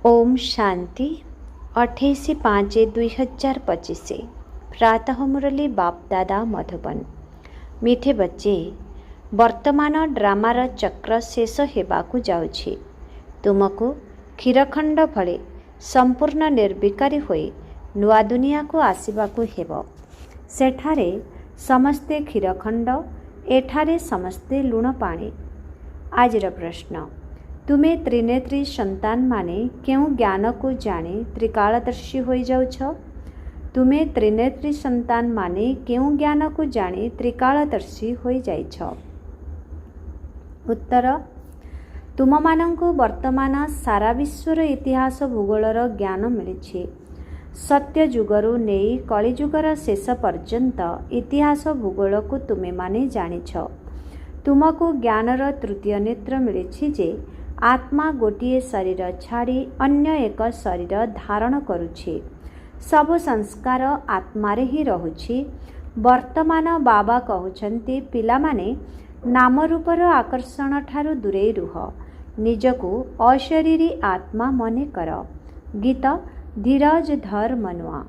ओम शांति 28/5/2025 प्रातः मुरली बाप दादा मधुबन। मीठे बच्चे, वर्तमान ड्रामार चक्र शेष हेबाकु जाउछि। तुमको क्षीरखंड भले संपूर्ण निर्विकारी होई नुआ दुनिया को आसिबाकु हेबो। सेठारे समस्ते क्षीरखंड, एठारे समस्ते लुण पानी। आजिर प्रश्न, तुमे त्रिनेत्री संतान माने क्यों ज्ञान को जाने त्रिकालदर्शी हो जाउछ? तुमे त्रिनेत्री संतान माने क्यों ज्ञान को जाने त्रिकालदर्शी हो जाइछ? उत्तर, तुम मानंकु वर्तमान सारा विश्वर इतिहास भूगोलर ज्ञान मिलिछि। सत्य जुगरु नेई कलिजुगर शेष पर्यंत इतिहास भूगोल को तुमे माने जानिछ। तुमको ज्ञानर तृतीय नेत्र मिलिछि जे आत्मा गोटिए शरीर छाड़ी अन्य एक शरीर धारण करुछि। सब संस्कार आत्मारे ही रहुछि। वर्तमान बाबा कहउछन्ति, पिलामाने नाम रूपर आकर्षण ठारू दूरे रुह, निजकु अशरीरी आत्मा मने कर। गीत धीरज धर मनुआ।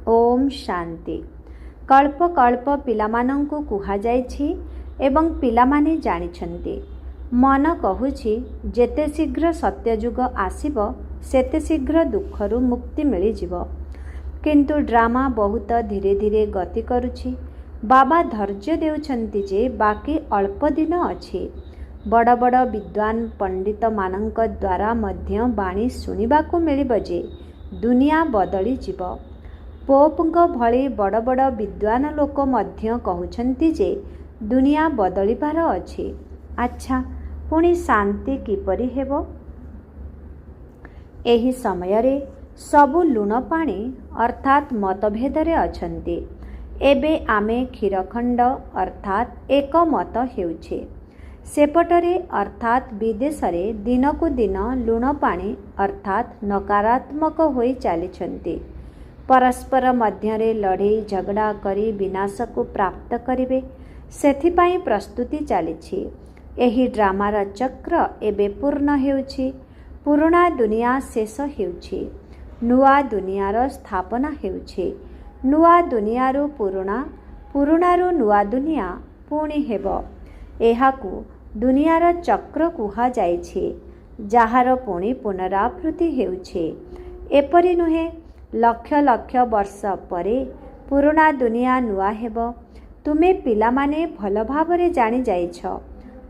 ओम शांति। कल्प कल्प पिलामानंकु कुहा जाइछि एवं पिलामाने जानिछन्ति। मन कहूछि जेते शीघ्र सत्ययुग आसिब सेते शीघ्र दुखरु मुक्ति मिली जिव। किंतु ड्रामा बहुत धीरे धीरे गति करुछि। बाबा धैर्य देउछन्ति जे बाकी अल्प दिन अछि। बड़ बड़ विद्वान पंडित मानंक द्वारा मध्य बाणी सुनिबाकु मिलिब जे दुनिया बदली जिव। पोपंक भଳି बड़ बड़ विद्वान लोक मध्य कहउछन्ति जे दुनिया बदलिबार अछि। अच्छा, पुणी शांति किपरि हेबो? एही समयरे सबु लुण पाणी अर्थात मतभेदरे अछन्ति। एबे आमे क्षीरखंड अर्थात एक मत हेउछे। सेपटरे अर्थात विदेशरे दिनकु दिन लुण पाणी अर्थात नकारात्मक होई चालिछन्ति। परस्पर मध्यरे लड़े झगड़ा करी विनाश को प्राप्त करिवे, सेथिपाई प्रस्तुति चालिछि। एही ड्रामार चक्र एबे पूर्ण हेउछि। पुराणा दुनिया शेष हेउछि, नुआ दुनियार स्थापना हेउछि। नुआ दुनियारू पुराणा, पुराणारू नुआ दुनिया पुणी हेबो। एहाकु दुनियार चक्र कुहा जाइछि, जाहार पुणी पुनरावृत्ति हेउछि। एपरि नुहे, लक्ष लक्ष वर्ष परे पुराणा दुनिया नुआ हेबो। तुमे पिलामाने भल भावरे जानि जाइछ।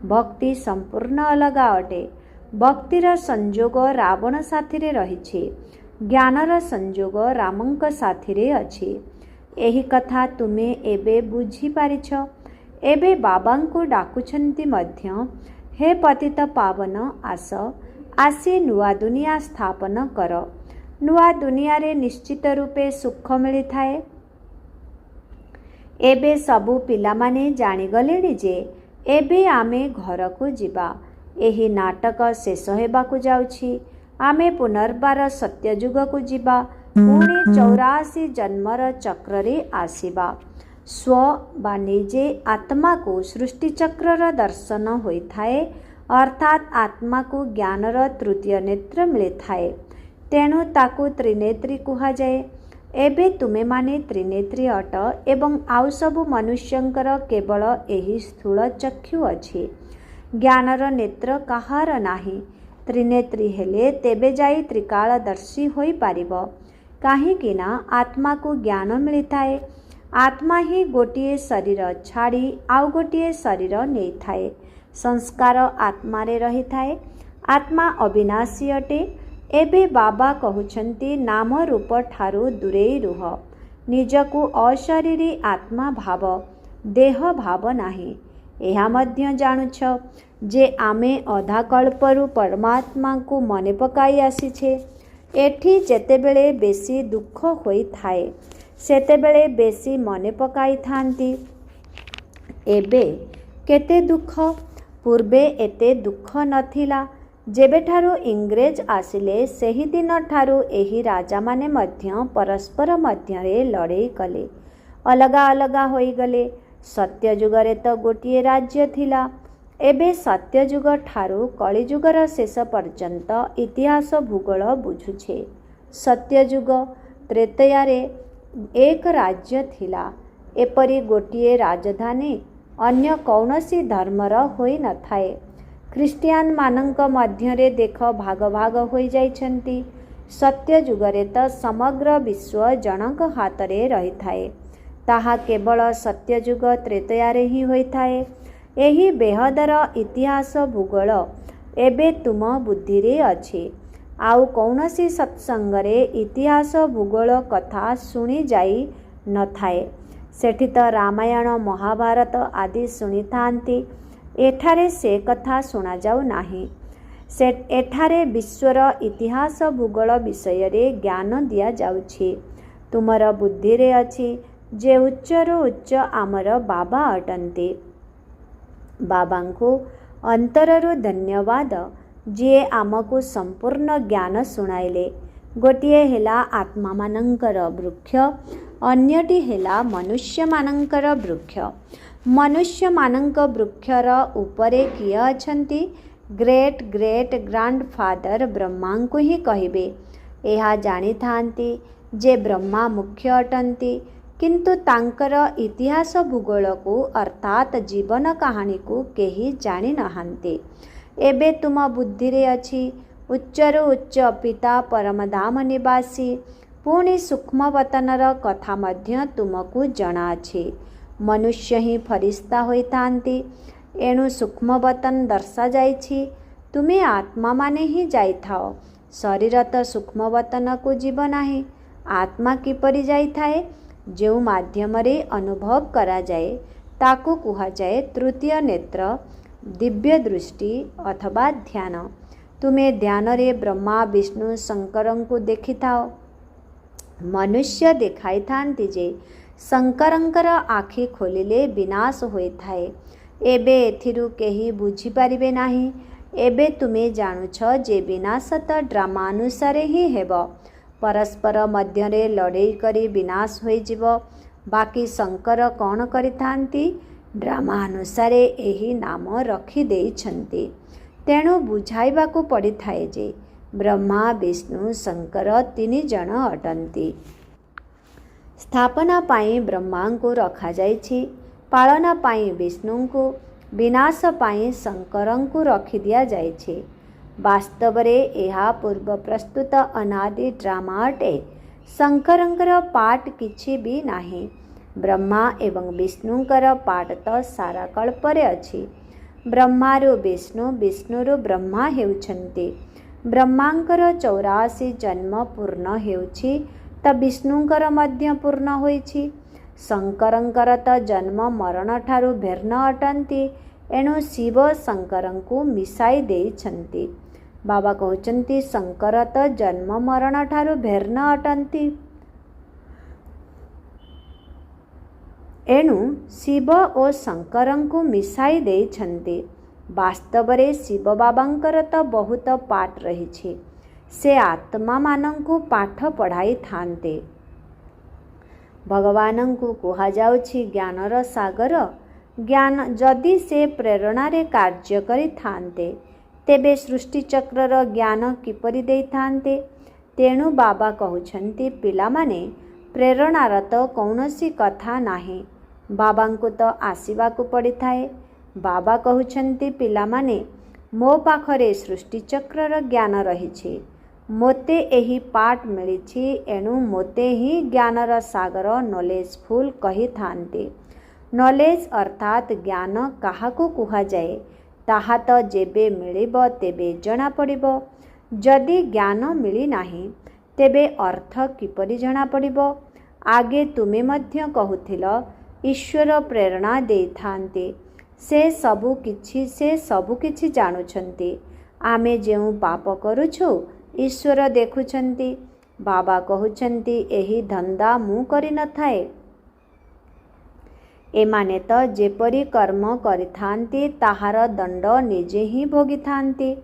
भक्ति संपूर्ण अलगा अटे। भक्तिर संजोग रावण साथिरे रहिछि, ज्ञानर संजोग रामंक साथिरे अछि। एही कथा तुमे एबे बुझी पारिछ। एबे बाबांको डाकुछन्ति मध्य, हे पतित पावन आस, आसी नुआ दुनिया स्थापन कर। नुआ दुनिया रे निश्चित रूपे सुख मिली थाए। एबे सबु पिलामाने जानिगलेଣି जे एबे आमे घर को जिबा। एही नाटक शेष हेबाकु जाउछि। आमे पुनर्बार सत्ययुग को जिबा, पुणे 84 जन्मर चक्ररे आसिबा। स्व बा निजे आत्मा को सृष्टि चक्रर दर्शन होई थाए, अर्थात आत्मा को ज्ञानर तृतीय नेत्र मिले थाए। तेणु ताकु त्रिनेत्री कुहा जाए। एबे तुमे माने त्रिनेत्री अट एवं आउ सबु मनुष्यंकर केवल एही स्थूल चक्षु अछि। ज्ञानर नेत्र काहार नाही। त्रिनेत्री हेले तेबे जाई त्रिकालदर्शी होई पारिबो। काहेकि ना आत्मा को ज्ञान मिलिथाए। आत्मा ही गोटिए शरीर छाड़ी आउ गोटिए शरीर नेई थाए। संस्कार आत्मारे रही थाए। आत्मा अविनाशी अटे। एबे बाबा कहउछन्ति, नाम रूप ठारू दूरे रुह, निजकु अशरीरी आत्मा भाव, देह भाव नाही। एहा मध्य जानुछ जे आमे अधा कल्परु परमात्मा को मने पकाई आसीछे। एठी जेतेबेले बेसी दुख होई थाए, सेतेबेले बेसी मने पकाई थांती। एबे केते दुख, पूर्वे एते दुख नथिला। जेबेठारू इंग्रेज आसिले सेही दिन ठारू एही राजा माने मध्य परस्पर मध्यरे लड़े कले, अलगा अलगा होई गले। सत्ययुगरे तो गोटिए राज्य थिला। एबे सत्ययुग ठारू कलिजुगर शेष पर्यंत इतिहास भूगोल बुझुछे। सत्ययुग त्रेतयारे एक राज्य थिला। एपरी गोटिए राजधानी अन्य कौनसी धर्मर होई न थाए। ख्रीष्टियान मानंक मध्यरे देख भाग भाग होई जाइछंती। सत्ययुगरे त समग्र विश्व जनक हातरे रही थाए। ताहा केवल सत्ययुग त्रेतयारे ही होई थाए। एही बेहदर इतिहास भूगोल एबे तुम बुद्धिरे अछि। आउ कौनसी सत्संगरे इतिहास भूगोल कथा शुणी जाई न थाए। सेठी त रामायण महाभारत आदि शुणी थांती। एठारे से कथा शुणा जाऊ नाही। से एठारे विश्वर इतिहास भूगोल विषय रे ज्ञान दिया जाउछि। तुमर बुद्धिरे अछि जे उच्चरु उच्च आमर बाबा अटंती। बाबांको अंतररु धन्यवाद जे आमको संपूर्ण ज्ञान शुणाइले। गोटिए हेला आत्मा मानंकर वृक्ष, अन्यटी हेला मनुष्य मानंकर वृक्ष। मनुष्य मानंक वृक्षर उपरे किए अछंती? ग्रेट ग्रेट ग्रांडफादर ब्रह्मांको ही कहिबे। एहा जानी थांती जे ब्रह्मा मुख्य अटंती, किंतु तांकर इतिहास भूगोल को अर्थात जीवन कहानी को केही जानी नहांती। एबे तुम बुद्धिरे अछि उच्चरु उच्च पिता परमधाम निवासी। पुणी सूक्ष्मवतनर कथा मध्य तुमको जଣା अछि। मनुष्य ही फरिश्ता होई थांती, एणु सूक्ष्मवतन दर्शा जाइछि। तुमे आत्मा माने ही जाइथाओ। शरीर तो सूक्ष्मवतन को जीव नाही। आत्मा किपरि जाइथाए? जो माध्यमरे अनुभव करा जाए ताकू कुहा जाए तृतीय नेत्र, दिव्य दृष्टि अथवा ध्यान। तुमे ध्यान रे ब्रह्मा विष्णु शंकरंकु देखिथाओ। मनुष्य देखाई थांती जे शंकरंकर आखि खोलिले विनाश होई थाए। एबे एथिरु केही बुझी पारिबे नाही। एबे तुमे जानुछ जे विनाश त ड्रामा अनुसारे ही हेबो। परस्पर मध्यरे लड़ाई करी विनाश होई जिवो। बाकी शंकर कौन करि थांती? ड्रामा अनुसारे एही नाम रखी देइछंती। तेणु बुझाइबाकू पड़ी थाए जे ब्रह्मा विष्णु शंकर तीन जण अटंती। स्थापना पाई ब्रह्मांको रखा जाइछि, पालना पाई विष्णुंको, विनाश पाई शंकरंको रखी दिया जाइछि। वास्तवरे एहा पूर्व प्रस्तुत अनादि ड्रामा अटे। शंकरंकर पाठ किछि भी नाही। ब्रह्मा एवं विष्णुंकर पाठ तो सारा कल्परे अछि। ब्रह्मारु विष्णु, विष्णुरु ब्रह्मा हेउछन्ति। ब्रह्मांकर 84 जन्म पूर्ण हेउछि त विष्णुंकर मध्य पूर्ण होइछि। शंकरंकर त जन्म मरण ठारू भिन्न अटंती। एणु शिव शंकरंकु मिसाई देइछन्ति। बाबा कहउछन्ति शंकर त जन्म मरण ठारू भिन्न अटंती। एणु शिव ओ शंकरंकु मिसाई देइछन्ति। वास्तवरे शिव बाबांकर त बहुत पाठ रहिछि। से आत्मा मानंकु पाठ पढ़ाई थांते। भगवानंकु कुहा जाउछि ज्ञानर सागर। ज्ञान जदि से प्रेरणारे कार्य करि थांते तेबे सृष्टि चक्रर ज्ञान किपरि देई थांते? तेणु बाबा कहउछन्ति पिलामाने प्रेरणार तो कौनसी कथा नाही। बाबांको तो आसीबाकू पड़ी थाए। बाबा कहउछन्ति पिलामाने मो पाखरे सृष्टि चक्रर ज्ञान रहिछि। मोते एही पाठ मिलिछि। एणु मोते ही ज्ञानर सागर नॉलेजफुल कही थांते। नॉलेज अर्थात ज्ञान काहाकू कुहा जाए ताहा तो जेबे मिलिबो तेबे जଣା पड़िबो। जदि ज्ञान मिली नाही तेबे अर्थ किपरि जଣା पड़िबो? आगे तुमे मध्य कहूथिल ईश्वर प्रेरणा देई थांते। से सबु किछि जानुछन्ति। आमे जेउ पाप करूछु ईश्वर देखुछन्ति। बाबा कहउछन्ति एही धंदा मु करि न थाए। एमाने तो जेपरी कर्म करिथांती ताहार दंड निजे ही भोगिथांती।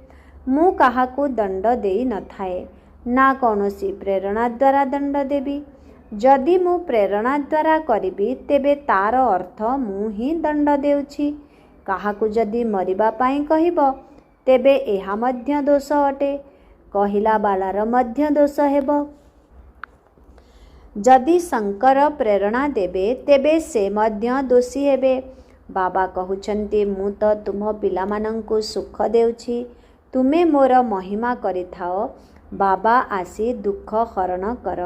मु काहाकू दंड देई न थाए, ना कौनसी प्रेरणा द्वारा दंड देबी। जदि मु प्रेरणा द्वारा करिबी तेबे तार अर्थ मु ही दंड देउछि। କାହାକୁ ଯଦି ମରିବା ପାଇଁ କହିବ ତେବେ ଏହା ମଧ୍ୟ ଦୋଷ ଅଟେ। କହିଲା ବାଲାର ମଧ୍ୟ ଦୋଷ ହେବ। ଯଦି ଶଙ୍କର ପ୍ରେରଣା ଦେବେ ତେବେ ସେ ମଧ୍ୟ ଦୋଷୀ ହେବେ। ବାବା କହୁଛନ୍ତି, ମୁଁ ତ ତୁମ ପିଲାମାନଙ୍କୁ ସୁଖ ଦେଉଛି, ତୁମେ ମୋର ମହିମା କରିଥାଅ। ବାବା ଆସି ଦୁଃଖ ହରଣ କର।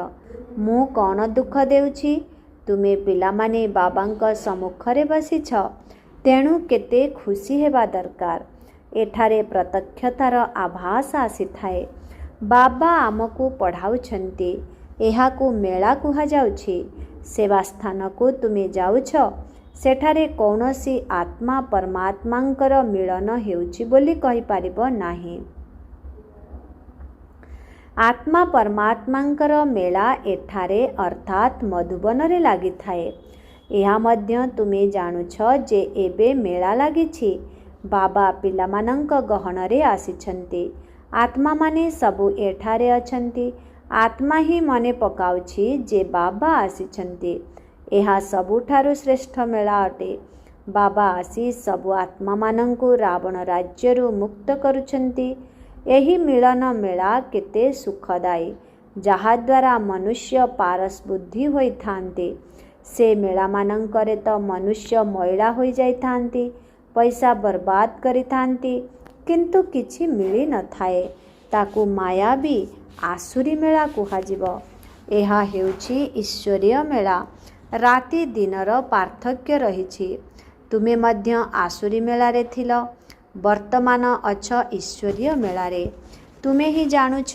ମୁଁ କ'ଣ ଦୁଃଖ ଦେଉଛି? ତୁମେ ପିଲାମାନେ ବାବାଙ୍କ ସମ୍ମୁଖରେ ବସିଛ, ତେଣୁ କେତେ ଖୁସି ହେବା ଦରକାର। ଏଠାରେ ପ୍ରତ୍ୟକ୍ଷତାର ଆଭାସ ଆସିଥାଏ। ବାବା ଆମକୁ ପଢ଼ାଉଛନ୍ତି। ଏହାକୁ ମେଳା କୁହାଯାଉଛି। ସେବା ସ୍ଥାନକୁ ତୁମେ ଯାଉଛ, ସେଠାରେ କୌଣସି ଆତ୍ମା ପରମାତ୍ମାଙ୍କର ମିଳନ ହେଉଛି ବୋଲି କହିପାରିବ ନାହିଁ। ଆତ୍ମା ପରମାତ୍ମାଙ୍କର ମେଳା ଏଠାରେ ଅର୍ଥାତ୍ ମଧୁବନରେ ଲାଗିଥାଏ। ଏହା ମଧ୍ୟ ତୁମେ ଜାଣୁଛ ଯେ ଏବେ ମେଳା ଲାଗିଛି। ବାବା ପିଲାମାନଙ୍କ ଗହଣରେ ଆସିଛନ୍ତି। ଆତ୍ମାମାନେ ସବୁ ଏଠାରେ ଅଛନ୍ତି। ଆତ୍ମା ହିଁ ମନେ ପକାଉଛି ଯେ ବାବା ଆସିଛନ୍ତି। ଏହା ସବୁଠାରୁ ଶ୍ରେଷ୍ଠ ମେଳା ଅଟେ। ବାବା ଆସି ସବୁ ଆତ୍ମାମାନଙ୍କୁ ରାବଣ ରାଜ୍ୟରୁ ମୁକ୍ତ କରୁଛନ୍ତି। ଏହି ମିଳନ ମେଳା କେତେ ସୁଖଦାୟୀ, ଯାହାଦ୍ୱାରା ମନୁଷ୍ୟ ପାରସ ବୁଦ୍ଧି ହୋଇଥାନ୍ତି। ସେ ମେଳାମାନଙ୍କରେ ତ ମନୁଷ୍ୟ ମଇଳା ହୋଇଯାଇଥାନ୍ତି, ପଇସା ବର୍ବାଦ କରିଥାନ୍ତି, କିନ୍ତୁ କିଛି ମିଳିନଥାଏ। ତାକୁ ମାୟାବୀ ଆସୁରୀ ମେଳା କୁହାଯିବ। ଏହା ହେଉଛି ଈଶ୍ୱରୀୟ ମେଳା। ରାତି ଦିନର ପାର୍ଥକ୍ୟ ରହିଛି। ତୁମେ ମଧ୍ୟ ଆସୁରୀ ମେଳାରେ ଥିଲ, ବର୍ତ୍ତମାନ ଅଛ ଈଶ୍ୱରୀୟ ମେଳାରେ। ତୁମେ ହିଁ ଜାଣୁଛ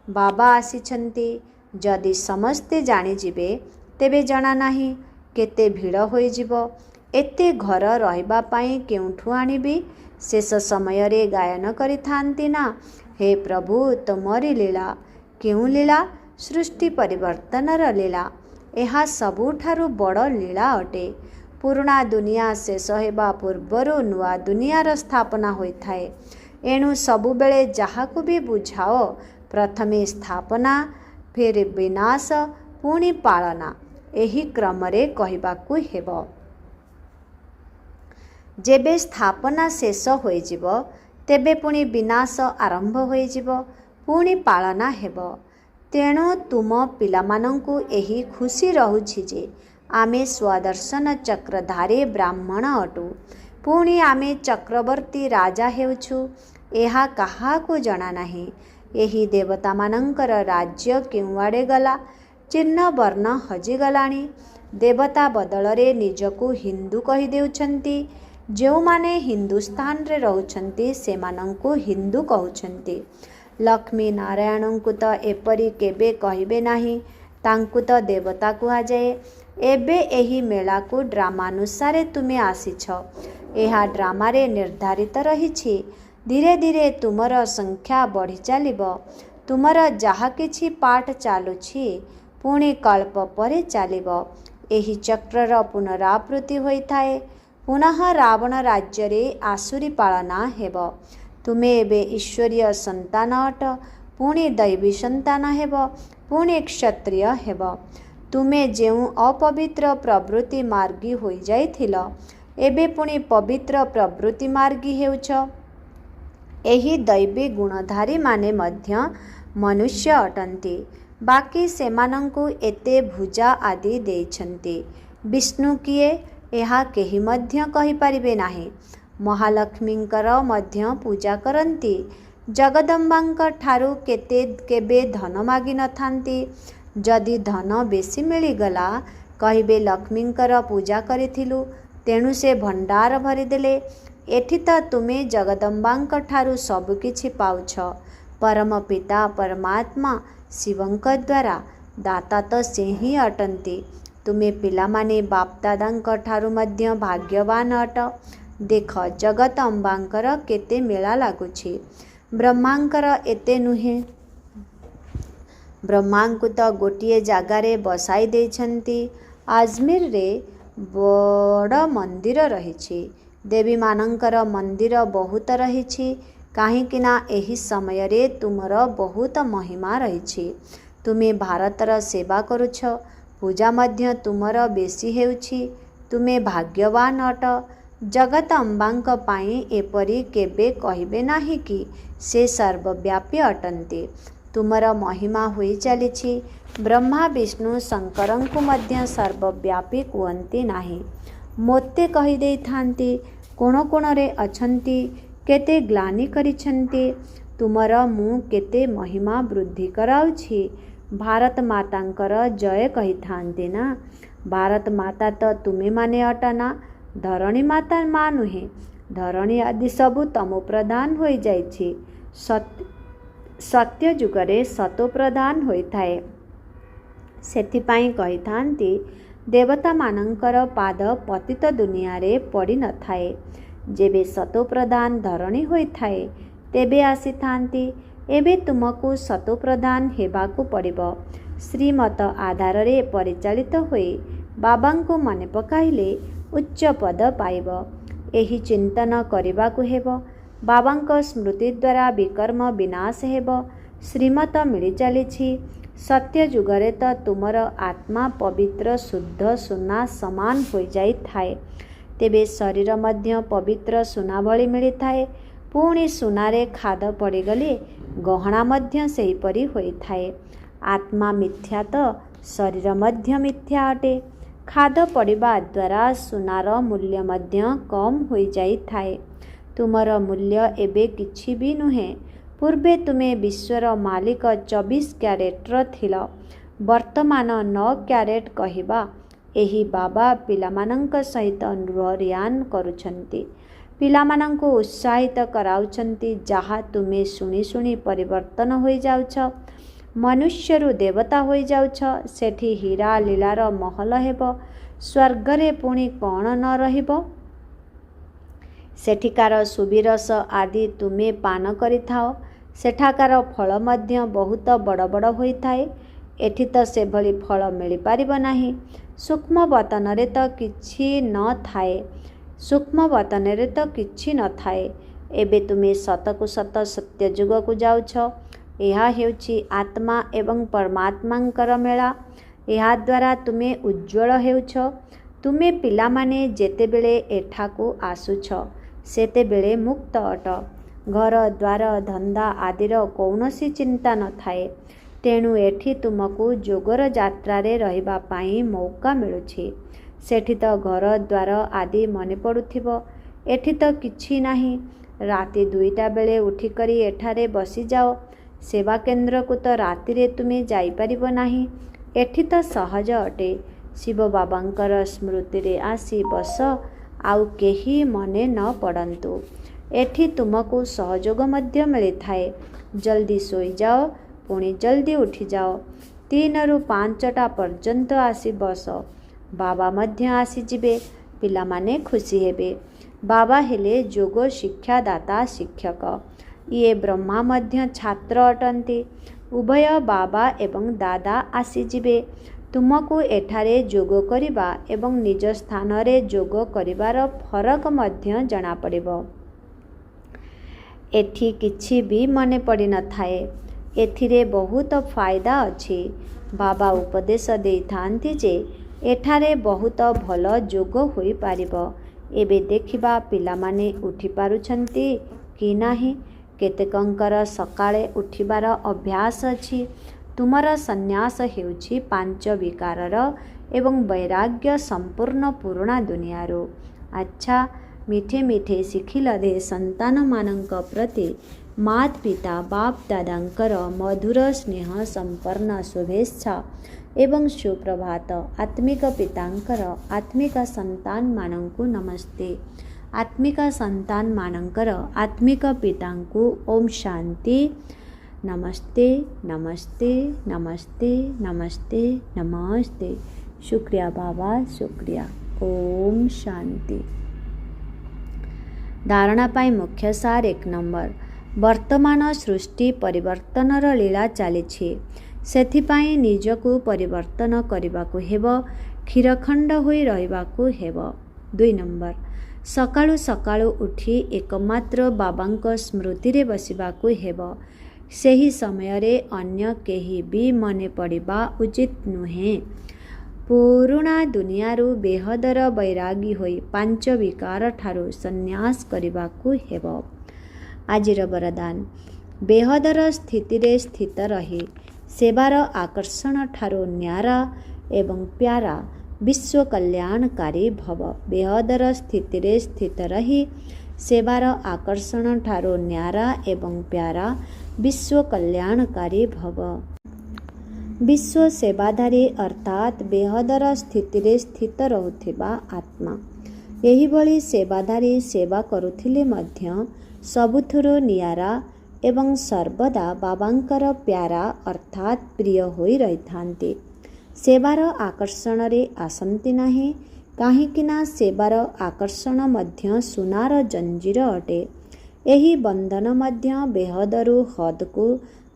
ବାବା ଆସିଛନ୍ତି। ଯଦି ସମସ୍ତେ ଜାଣିଯିବେ ତେବେ ଜଣା ନାହିଁ କେତେ ଭିଡ଼ ହୋଇଯିବ। ଏତେ ଘର ରହିବା ପାଇଁ କେଉଁଠୁ ଆଣିବି? ଶେଷ ସମୟରେ ଗାୟନ କରିଥାନ୍ତି ନା, ହେ ପ୍ରଭୁ ତୁମରି ଲୀଳା। କେଉଁ ଲୀଳା? ସୃଷ୍ଟି ପରିବର୍ତ୍ତନର ଲୀଳା। ଏହା ସବୁଠାରୁ ବଡ଼ ଲୀଳା ଅଟେ। ପୁରୁଣା ଦୁନିଆ ଶେଷ ହେବା ପୂର୍ବରୁ ନୂଆ ଦୁନିଆର ସ୍ଥାପନା ହୋଇଥାଏ। ଏଣୁ ସବୁବେଳେ ଯାହାକୁ ବି ବୁଝାଅ, ପ୍ରଥମେ ସ୍ଥାପନା, ଫେର ବିନାଶ, ପୁଣି ପାଳନା, ଏହି କ୍ରମରେ କହିବାକୁ ହେବ। ଯେବେ ସ୍ଥାପନା ଶେଷ ହୋଇଯିବ ତେବେ ପୁଣି ବିନାଶ ଆରମ୍ଭ ହୋଇଯିବ, ପୁଣି ପାଳନା ହେବ। ତେଣୁ ତୁମ ପିଲାମାନଙ୍କୁ ଏହି ଖୁସି ରହୁଛି ଯେ ଆମେ ସ୍ୱଦର୍ଶନ ଚକ୍ରଧାରୀ ବ୍ରାହ୍ମଣ ଅଟୁ। ପୁଣି ଆମେ ଚକ୍ରବର୍ତ୍ତୀ ରାଜା ହେଉଛୁ, ଏହା କାହାକୁ ଜଣା ନାହିଁ। ଏହି ଦେବତାମାନଙ୍କର ରାଜ୍ୟ କେଉଁଆଡ଼େ ଗଲା? ଚିହ୍ନବର୍ଣ୍ଣ ହଜିଗଲାଣି। ଦେବତା ବଦଳରେ ନିଜକୁ ହିନ୍ଦୁ କହିଦେଉଛନ୍ତି। ଯେଉଁମାନେ ହିନ୍ଦୁସ୍ତାନରେ ରହୁଛନ୍ତି ସେମାନଙ୍କୁ ହିନ୍ଦୁ କହୁଛନ୍ତି। ଲକ୍ଷ୍ମୀ ନାରାୟଣଙ୍କୁ ତ ଏପରି କେବେ କହିବେ ନାହିଁ, ତାଙ୍କୁ ତ ଦେବତା କୁହାଯାଏ। ଏବେ ଏହି ମେଳାକୁ ଡ୍ରାମାନୁସାରେ ତୁମେ ଆସିଛ। ଏହା ଡ୍ରାମାରେ ନିର୍ଦ୍ଧାରିତ ରହିଛି। ଧୀରେ ଧୀରେ ତୁମର ସଂଖ୍ୟା ବଢ଼ି ଚାଲିବ। ତୁମର ଯାହା କିଛି ପାଠ ଚାଲୁଛି ପୁଣି କଳ୍ପ ପରେ ଚାଲିବ। ଏହି ଚକ୍ରର ପୁନରାବୃତ୍ତି ହୋଇଥାଏ। ପୁନଃ ରାବଣ ରାଜ୍ୟରେ ଆସୁରୀ ପାଳନା ହେବ। ତୁମେ ଏବେ ଈଶ୍ୱରୀୟ ସନ୍ତାନ ଅଟ, ପୁଣି ଦୈବୀ ସନ୍ତାନ ହେବ, ପୁଣି କ୍ଷତ୍ରିୟ ହେବ। ତୁମେ ଯେଉଁ ଅପବିତ୍ର ପ୍ରବୃତ୍ତି ମାର୍ଗୀ ହୋଇଯାଇଥିଲ, ଏବେ ପୁଣି ପବିତ୍ର ପ୍ରବୃତ୍ତି ମାର୍ଗୀ ହେଉଛ। ଏହି ଦୈବୀ ଗୁଣଧାରୀମାନେ ମଧ୍ୟ ମନୁଷ୍ୟ ଅଟନ୍ତି। ବାକି ସେମାନଙ୍କୁ ଏତେ ଭୁଜା ଆଦି ଦେଇଛନ୍ତି। ବିଷ୍ଣୁ କିଏ? ଏହା କେହି ମଧ୍ୟ କହିପାରିବେ ନାହିଁ। ମହାଲକ୍ଷ୍ମୀଙ୍କର ମଧ୍ୟ ପୂଜା କରନ୍ତି। ଜଗଦମ୍ବାଙ୍କ ଠାରୁ କେବେ ଧନ ମାଗିନଥାନ୍ତି। ଯଦି ଧନ ବେଶୀ ମିଳିଗଲା କହିବେ ଲକ୍ଷ୍ମୀଙ୍କର ପୂଜା କରିଥିଲୁ, ତେଣୁ ସେ ଭଣ୍ଡାର ଭରିଦେଲେ। ଏଠି ତ ତୁମେ ଜଗଦମ୍ବାଙ୍କ ଠାରୁ ସବୁକିଛି ପାଉଛ। ପରମ ପିତା ପରମାତ୍ମା ଶିବଙ୍କ ଦ୍ୱାରା ଦାତା ତ ସେ ହିଁ ଅଟନ୍ତି। ତୁମେ ପିଲାମାନେ ବାପଦାଦାଙ୍କ ଠାରୁ ମଧ୍ୟ ଭାଗ୍ୟବାନ ଅଟ। ଦେଖ ଜଗଦମ୍ବାଙ୍କର କେତେ ମେଳା ଲାଗୁଛି, ବ୍ରହ୍ମାଙ୍କର ଏତେ ନୁହେଁ। ବ୍ରହ୍ମାଙ୍କୁ ତ ଗୋଟିଏ ଜାଗାରେ ବସାଇ ଦେଇଛନ୍ତି। ଆଜମିରରେ ବଡ଼ ମନ୍ଦିର ରହିଛି। ଦେବୀମାନଙ୍କର ମନ୍ଦିର ବହୁତ ରହିଛି। କାହିଁକିନା ଏହି ସମୟରେ ତୁମର ବହୁତ ମହିମା ରହିଛି। ତୁମେ ଭାରତର ସେବା କରୁଛ, ପୂଜା ମଧ୍ୟ ତୁମର ବେଶୀ ହେଉଛି। ତୁମେ ଭାଗ୍ୟବାନ ଅଟ। ଜଗତମ୍ବାଙ୍କ ପାଇଁ ଏପରି କେବେ କହିବେ ନାହିଁ କି ସେ ସର୍ବବ୍ୟାପୀ ଅଟନ୍ତି। ତୁମର ମହିମା ହୋଇ ଚାଲିଛି। ବ୍ରହ୍ମା ବିଷ୍ଣୁ ଶଙ୍କରଙ୍କୁ ମଧ୍ୟ ସର୍ବବ୍ୟାପୀ କୁହନ୍ତି ନାହିଁ। ମୋତେ କହିଦେଇଥାନ୍ତି କୋଣ କୋଣରେ ଅଛନ୍ତି, କେତେ ଗ୍ଲାନି କରିଛନ୍ତି। ତୁମର ମୁଁ କେତେ ମହିମା ବୃଦ୍ଧି କରାଉଛି। ଭାରତ ମାତାଙ୍କର ଜୟ କହିଥାନ୍ତି ନା। ଭାରତ ମାତା ତ ତୁମେମାନେ ଅଟନା, ଧରଣୀ ମାତା ମା ନୁହେଁ। ଧରଣୀ ଆଦି ସବୁ ତମୋ ପ୍ରଧାନ ହୋଇଯାଇଛି। ସତ୍ୟ ଯୁଗରେ ସତୋ ପ୍ରଧାନ ହୋଇଥାଏ। ସେଥିପାଇଁ କହିଥାନ୍ତି ଦେବତାମାନଙ୍କର ପାଦ ପତିତ ଦୁନିଆରେ ପଡ଼ିନଥାଏ। ଯେବେ ସତୋ ପ୍ରଧାନ ଧରଣୀ ହୋଇଥାଏ ତେବେ ଆସିଥାନ୍ତି। ଏବେ ତୁମକୁ ସତୋ ପ୍ରଧାନ ହେବାକୁ ପଡ଼ିବ। ଶ୍ରୀମତ ଆଧାରରେ ପରିଚାଳିତ ହୋଇ ବାବାଙ୍କୁ ମନେ ପକାଇଲେ ଉଚ୍ଚ ପଦ ପାଇବ। ଏହି ଚିନ୍ତନ କରିବାକୁ ହେବ। ବାବାଙ୍କ ସ୍ମୃତି ଦ୍ୱାରା ବିକର୍ମ ବିନାଶ ହେବ। ଶ୍ରୀମତ ମିଳିଚାଲିଛି। ସତ୍ୟ ଯୁଗରେ ତ ତୁମର ଆତ୍ମା ପବିତ୍ର ଶୁଦ୍ଧ ସୁନା ସମାନ ହୋଇଯାଇଥାଏ। ତେବେ ଶରୀର ମଧ୍ୟ ପବିତ୍ର ସୁନା ଭଳି ମିଳିଥାଏ। ପୁଣି ସୁନାରେ ଖାଦ ପଡ଼ିଗଲେ ଗହଣା ମଧ୍ୟ ସେହିପରି ହୋଇଥାଏ। ଆତ୍ମା ମିଥ୍ୟା ତ ଶରୀର ମଧ୍ୟ ମିଥ୍ୟା ଅଟେ। ଖାଦ ପଡ଼ିବା ଦ୍ୱାରା ସୁନାର ମୂଲ୍ୟ ମଧ୍ୟ କମ୍ ହୋଇଯାଇଥାଏ। ତୁମର ମୂଲ୍ୟ ଏବେ କିଛି ବି ନୁହେଁ। ପୂର୍ବେ ତୁମେ ବିଶ୍ୱର ମାଲିକ 24 କ୍ୟାରେଟ୍ର ଥିଲ। ବର୍ତ୍ତମାନ 9 କ୍ୟାରେଟ୍ କହିବା। ଏହି ବାବା ପିଲାମାନଙ୍କ ସହିତ ନୃହରିଆନ କରୁଛନ୍ତି। ପିଲାମାନଙ୍କୁ ଉତ୍ସାହିତ କରାଉଛନ୍ତି। ଯାହା ତୁମେ ଶୁଣି ଶୁଣି ପରିବର୍ତ୍ତନ ହୋଇଯାଉଛ। ମନୁଷ୍ୟରୁ ଦେବତା ହୋଇଯାଉଛ। ସେଠି ହୀରା ଲୀଳାର ମହଲ ହେବ। ସ୍ୱର୍ଗରେ ପୁଣି କ'ଣ ନ ରହିବ? ସେଠିକାର ସୁବିରସ ଆଦି ତୁମେ ପାନ କରିଥାଅ। ସେଠାକାର ଫଳ ମଧ୍ୟ ବହୁତ ବଡ଼ ବଡ଼ ହୋଇଥାଏ। ଏଠି ତ ସେଭଳି ଫଳ ମିଳିପାରିବ ନାହିଁ। ସୂକ୍ଷ୍ମ ବତନରେ ତ କିଛି ନଥାଏ। ଏବେ ତୁମେ ସତକୁ ସତ ସତ୍ୟ ଯୁଗକୁ ଯାଉଛ। ଏହା ହେଉଛି ଆତ୍ମା ଏବଂ ପରମାତ୍ମାଙ୍କର ମେଳା। ଏହାଦ୍ୱାରା ତୁମେ ଉଜ୍ଜ୍ୱଳ ହେଉଛ। ତୁମେ ପିଲାମାନେ ଯେତେବେଳେ ଏଠାକୁ ଆସୁଛ ସେତେବେଳେ ମୁକ୍ତ ଅଟ। ଘର ଦ୍ୱାର ଧନ୍ଦା ଆଦିର କୌଣସି ଚିନ୍ତା ନଥାଏ। ତେଣୁ ଏଠି ତୁମକୁ ଯୋଗର ଯାତ୍ରାରେ ରହିବା ପାଇଁ ମୌକା ମିଳୁଛି। ସେଠି ତ ଘର ଦ୍ୱାର ଆଦି ମନେ ପଡ଼ୁଥିବ। ଏଠି ତ କିଛି ନାହିଁ। ରାତି 2ଟା ବେଳେ ଉଠିକରି ଏଠାରେ ବସିଯାଅ। ସେବା କେନ୍ଦ୍ରକୁ ତ ରାତିରେ ତୁମେ ଯାଇପାରିବ ନାହିଁ। ଏଠି ତ ସହଜ ଅଟେ। ଶିବ ବାବାଙ୍କର ସ୍ମୃତିରେ ଆସି ବସ। ଆଉ କେହି ମନେ ନ ପଡ଼ନ୍ତୁ। ଏଠି ତୁମକୁ ସହଯୋଗ ମଧ୍ୟ ମିଳିଥାଏ। ଜଲ୍ଦି ଶୋଇଯାଅ, ପୁଣି ଜଲ୍ଦି ଉଠିଯାଅ। 3ରୁ 5ଟା ପର୍ଯ୍ୟନ୍ତ ଆସି ବସ। ବାବା ମଧ୍ୟ ଆସିଯିବେ। ପିଲାମାନେ ଖୁସି ହେବେ। ବାବା ହେଲେ ଯୋଗ ଶିକ୍ଷାଦାତା ଶିକ୍ଷକ। ଇଏ ବ୍ରହ୍ମା ମଧ୍ୟ ଛାତ୍ର ଅଟନ୍ତି। ଉଭୟ ବାବା ଏବଂ ଦାଦା ଆସିଯିବେ। ତୁମକୁ ଏଠାରେ ଯୋଗ କରିବା ଏବଂ ନିଜ ସ୍ଥାନରେ ଯୋଗ କରିବାର ଫରକ ମଧ୍ୟ ଜଣାପଡ଼ିବ। ଏଠି କିଛି ବି ମନେ ପଡ଼ିନଥାଏ। ଏଥିରେ ବହୁତ ଫାଇଦା ଅଛି। ବାବା ଉପଦେଶ ଦେଇଥାନ୍ତି ଯେ ଏଠାରେ ବହୁତ ଭଲ ଯୋଗ ହୋଇପାରିବ। ଏବେ ଦେଖିବା ପିଲାମାନେ ଉଠିପାରୁଛନ୍ତି କି ନାହିଁ। କେତେକଙ୍କର ସକାଳେ ଉଠିବାର ଅଭ୍ୟାସ ଅଛି। ତୁମର ସନ୍ନ୍ୟାସ ହେଉଛି 5 ବିକାରର ଏବଂ ବୈରାଗ୍ୟ ସମ୍ପୂର୍ଣ୍ଣ ପୁରୁଣା ଦୁନିଆରୁ। ଆଚ୍ଛା, ମିଠେ ମିଠେ ଶିଖିଲ ଦେ ସନ୍ତାନମାନଙ୍କ ପ୍ରତି ମାତ ପିତା ବାପ ଦାଦାଙ୍କର ମଧୁର ସ୍ନେହ ସମ୍ପନ୍ନ ଶୁଭେଚ୍ଛା ଏବଂ ସୁପ୍ରଭାତ। ଆତ୍ମିକ ପିତାଙ୍କର ଆତ୍ମିକ ସନ୍ତାନମାନଙ୍କୁ ନମସ୍ତେ। ଆତ୍ମିକ ସନ୍ତାନମାନଙ୍କର ଆତ୍ମିକ ପିତାଙ୍କୁ ଓମ୍ ଶାନ୍ତି। ନମସ୍ତେ ନମସ୍ତେ ନମସ୍ତେ ନମସ୍ତେ ନମସ୍ତେ। ଶୁକ୍ରିୟା ବାବା, ଶୁକ୍ରିୟା। ଓମ୍ ଶାନ୍ତି। ଧାରଣା ପାଇଁ ମୁଖ୍ୟ ସାର 1 ନମ୍ବର। ବର୍ତ୍ତମାନ ସୃଷ୍ଟି ପରିବର୍ତ୍ତନର ଲୀଳା ଚାଲିଛି। ସେଥିପାଇଁ ନିଜକୁ ପରିବର୍ତ୍ତନ କରିବାକୁ ହେବ। କ୍ଷୀରଖଣ୍ଡ ହୋଇ ରହିବାକୁ ହେବ। 2 ନମ୍ବର। ସକାଳୁ ସକାଳୁ ଉଠି ଏକମାତ୍ର ବାବାଙ୍କ ସ୍ମୃତିରେ ବସିବାକୁ ହେବ। ସେହି ସମୟରେ ଅନ୍ୟ କେହି ବି ମନେ ପଡ଼ିବା ଉଚିତ ନୁହେଁ। ପୁରୁଣା ଦୁନିଆରୁ ବେହଦର ବୈରାଗୀ ହୋଇ ପାଞ୍ଚ ବିକାର ଠାରୁ ସନ୍ନ୍ୟାସ କରିବାକୁ ହେବ। ଆଜିର ବରଦାନ। ବେହଦର ସ୍ଥିତିରେ ସ୍ଥିତ ରହି ସେବାର ଆକର୍ଷଣ ଠାରୁ ନ୍ୟାରା ଏବଂ ପ୍ୟାରା ବିଶ୍ୱ କଲ୍ୟାଣକାରୀ ଭବ। ବେହଦର ସ୍ଥିତିରେ ସ୍ଥିତ ରହି ସେବାର ଆକର୍ଷଣ ଠାରୁ ନ୍ୟାରା ଏବଂ ପ୍ୟାରା ବିଶ୍ୱ କଲ୍ୟାଣକାରୀ ଭବ। ବିଶ୍ୱ ସେବାଧାରୀ ଅର୍ଥାତ୍ ବେହଦର ସ୍ଥିତିରେ ସ୍ଥିତ ରହୁଥିବା ଆତ୍ମା। ଏହିଭଳି ସେବାଧାରୀ ସେବା କରୁଥିଲେ ମଧ୍ୟ ସବୁଥିରୁ ନିଆରା ଏବଂ ସର୍ବଦା ବାବାଙ୍କର ପ୍ୟାରା ଅର୍ଥାତ୍ ପ୍ରିୟ ହୋଇ ରହିଥାନ୍ତି। ସେବାର ଆକର୍ଷଣରେ ଆସନ୍ତି ନାହିଁ, କାହିଁକିନା ସେବାର ଆକର୍ଷଣ ମଧ୍ୟ ସୁନାର ଜଞ୍ଜିର ଅଟେ। ଏହି ବନ୍ଧନ ମଧ୍ୟ ବେହଦରୁ ହଦକୁ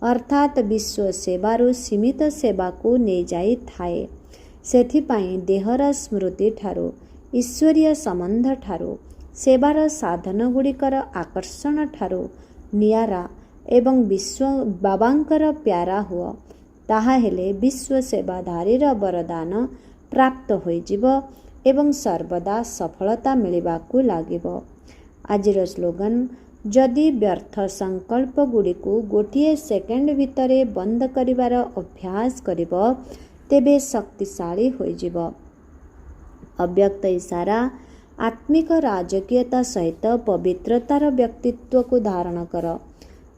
ଅର୍ଥାତ୍ ବିଶ୍ୱ ସେବାରୁ ସୀମିତ ସେବାକୁ ନେଇଯାଇଥାଏ। ସେଥିପାଇଁ ଦେହର ସ୍ମୃତି ଠାରୁ ଈଶ୍ୱରୀୟ ସମ୍ବନ୍ଧ ଠାରୁ ସେବାର ସାଧନଗୁଡ଼ିକର ଆକର୍ଷଣ ଠାରୁ ନିଆରା ଏବଂ ବାବାଙ୍କର ପ୍ୟାରା ହୁଅ। ତାହାହେଲେ ବିଶ୍ୱ ସେବାଧାରୀର ବରଦାନ ପ୍ରାପ୍ତ ହୋଇଯିବ ଏବଂ ସର୍ବଦା ସଫଳତା ମିଳିବାକୁ ଲାଗିବ। ଆଜିର ସ୍ଲୋଗାନ। ଯଦି ବ୍ୟର୍ଥ ସଂକଳ୍ପଗୁଡ଼ିକୁ ଗୋଟିଏ ସେକେଣ୍ଡ ଭିତରେ ବନ୍ଦ କରିବାର ଅଭ୍ୟାସ କରିବ, ତେବେ ଶକ୍ତିଶାଳୀ ହୋଇଯିବ। ଅବ୍ୟକ୍ତ ଇଶାରା। ଆତ୍ମିକ ରାଜକୀୟତା ସହିତ ପବିତ୍ରତାର ବ୍ୟକ୍ତିତ୍ୱକୁ ଧାରଣ କର।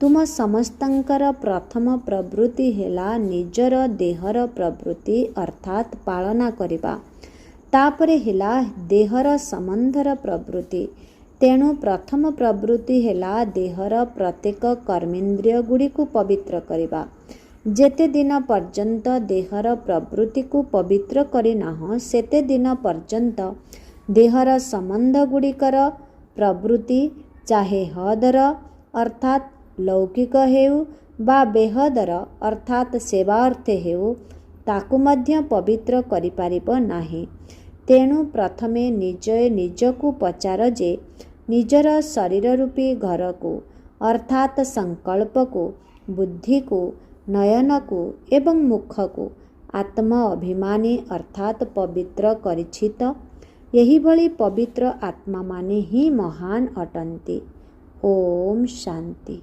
ତୁମ ସମସ୍ତଙ୍କର ପ୍ରଥମ ପ୍ରବୃତ୍ତି ହେଲା ନିଜର ଦେହର ପ୍ରବୃତ୍ତି ଅର୍ଥାତ୍ ପାଳନା କରିବା। ତାପରେ ହେଲା ଦେହର ସମ୍ବନ୍ଧର ପ୍ରବୃତ୍ତି। ତେଣୁ ପ୍ରଥମ ପ୍ରବୃତ୍ତି ହେଲା ଦେହର ପ୍ରତ୍ୟେକ କର୍ମେନ୍ଦ୍ରିୟଗୁଡ଼ିକୁ ପବିତ୍ର କରିବା। ଯେତେ ଦିନ ପର୍ଯ୍ୟନ୍ତ ଦେହର ପ୍ରବୃତ୍ତିକୁ ପବିତ୍ର କରିନାହଁ, ସେତେ ଦିନ ପର୍ଯ୍ୟନ୍ତ ଦେହର ସମ୍ବନ୍ଧଗୁଡ଼ିକର ପ୍ରବୃତ୍ତି ଚାହେ ହଦର ଅର୍ଥାତ୍ ଲୌକିକ ହେଉ ବା ବେହଦର ଅର୍ଥାତ୍ ସେବା ଅର୍ଥେ ହେଉ, ତାକୁ ମଧ୍ୟ ପବିତ୍ର କରିପାରିବ ନାହିଁ। ତେଣୁ ପ୍ରଥମେ ନିଜକୁ ପଚାର ଯେ ନିଜର ଶରୀର ରୂପୀ ଘରକୁ ଅର୍ଥାତ୍ ସଂକଳ୍ପକୁ, ବୁଦ୍ଧିକୁ, ନୟନକୁ ଏବଂ ମୁଖକୁ ଆତ୍ମ ଅଭିମାନୀ ଅର୍ଥାତ୍ ପବିତ୍ର କରିଛି ତ? ଏହିଭଳି ପବିତ୍ର ଆତ୍ମାମାନେ ହିଁ ମହାନ ଅଟନ୍ତି। ଓମ୍ ଶାନ୍ତି।